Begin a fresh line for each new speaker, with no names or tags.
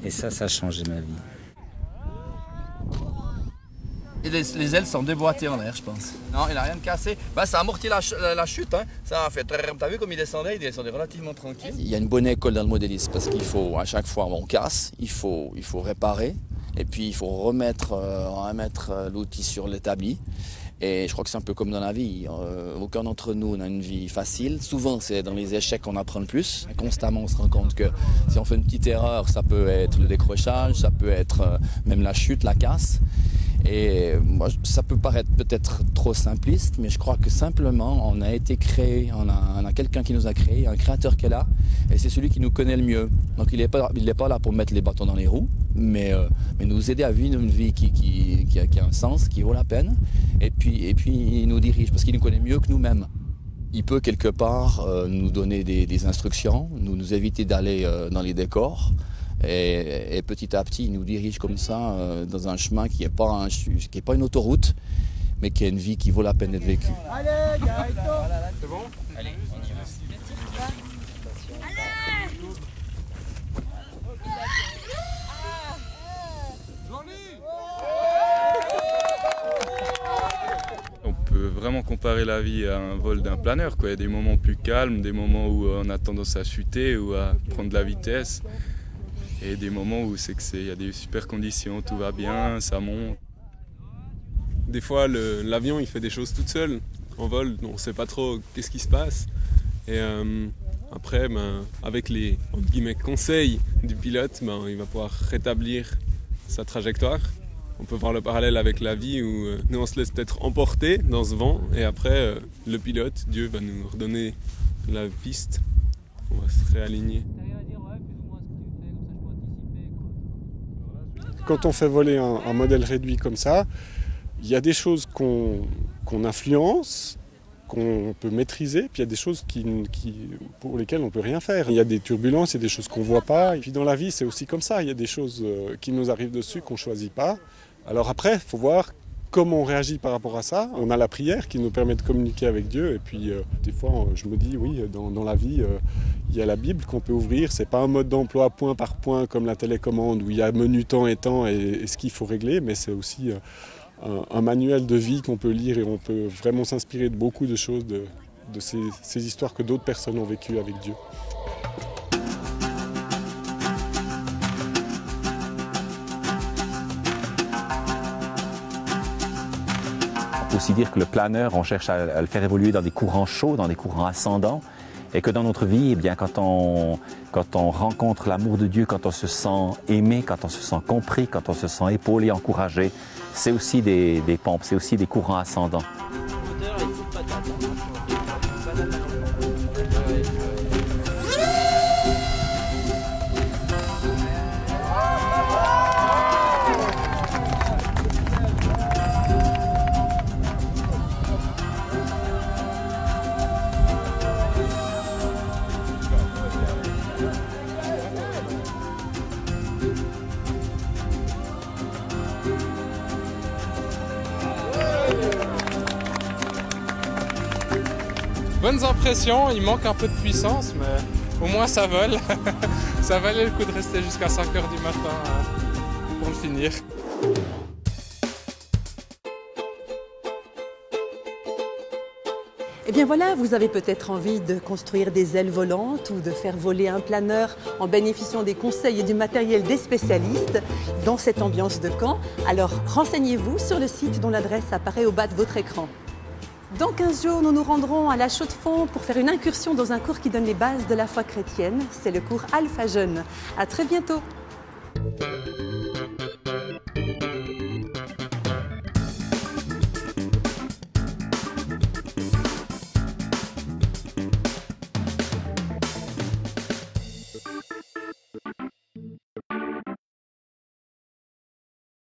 Et ça a changé ma vie.
Et les ailes sont déboîtées en l'air, je pense. Non, il n'a rien de cassé. Bah, ça a amorti la chute. Hein. Ça a fait... T'as vu comme il descendait relativement tranquille.
Il y a une bonne école dans le modélisme parce qu'il faut, à chaque fois on casse, il faut réparer. Et puis il faut remettre l'outil sur l'établi. Et je crois que c'est un peu comme dans la vie. Aucun d'entre nous n'a une vie facile. Souvent, c'est dans les échecs qu'on apprend le plus. Constamment, on se rend compte que si on fait une petite erreur, ça peut être le décrochage, ça peut être même la chute, la casse. Et moi, ça peut paraître peut-être trop simpliste, mais je crois que simplement, on a été créé, on a quelqu'un qui nous a créé, un créateur qui est là, et c'est celui qui nous connaît le mieux. Donc il n'est pas là pour mettre les bâtons dans les roues, mais nous aider à vivre une vie qui a un sens, qui vaut la peine, et puis il nous dirige, parce qu'il nous connaît mieux que nous-mêmes. Il peut quelque part nous donner des instructions, nous éviter d'aller dans les décors. Et petit à petit, il nous dirige comme ça dans un chemin qui n'est pas une autoroute, mais qui est une vie qui vaut la peine d'être vécue.
Allez, c'est bon?
Allez, on y va.
On peut vraiment comparer la vie à un vol d'un planeur, quoi. Il y a des moments plus calmes, des moments où on a tendance à chuter ou à prendre de la vitesse. Et des moments où il y a des super conditions, tout va bien, ça monte.
Des fois, l'avion il fait des choses tout seul. En vol, on ne sait pas trop qu'est-ce qui se passe. Et après, avec les entre guillemets, conseils du pilote, il va pouvoir rétablir sa trajectoire. On peut voir le parallèle avec la vie où nous on se laisse peut-être emporter dans ce vent. Et après, le pilote, Dieu, va nous redonner la piste. On va se réaligner.
Quand on fait voler un modèle réduit comme ça, il y a des choses qu'on influence, qu'on peut maîtriser, puis il y a des choses pour lesquelles on ne peut rien faire. Il y a des turbulences, il y a des choses qu'on ne voit pas. Et puis dans la vie, c'est aussi comme ça. Il y a des choses qui nous arrivent dessus qu'on ne choisit pas. Alors après, il faut voir comment on réagit par rapport à ça. On a la prière qui nous permet de communiquer avec Dieu. Et puis des fois, je me dis, oui, dans la vie, il y a la Bible qu'on peut ouvrir. Ce n'est pas un mode d'emploi point par point comme la télécommande où il y a menu temps et temps et ce qu'il faut régler. Mais c'est aussi un manuel de vie qu'on peut lire et on peut vraiment s'inspirer de beaucoup de choses, de ces histoires que d'autres personnes ont vécues avec Dieu.
On peut aussi dire que le planeur, on cherche à le faire évoluer dans des courants chauds, dans des courants ascendants, et que dans notre vie, eh bien, quand on rencontre l'amour de Dieu, quand on se sent aimé, quand on se sent compris, quand on se sent épaulé, encouragé, c'est aussi des pompes, c'est aussi des courants ascendants.
Bonnes impressions, il manque un peu de puissance, mais au moins ça vole. Ça valait le coup de rester jusqu'à 5 h du matin pour le finir.
Eh bien voilà, vous avez peut-être envie de construire des ailes volantes ou de faire voler un planeur en bénéficiant des conseils et du matériel des spécialistes dans cette ambiance de camp. Alors renseignez-vous sur le site dont l'adresse apparaît au bas de votre écran. Dans 15 jours, nous nous rendrons à la Chaux-de-Fonds pour faire une incursion dans un cours qui donne les bases de la foi chrétienne. C'est le cours Alpha Jeune. À très bientôt.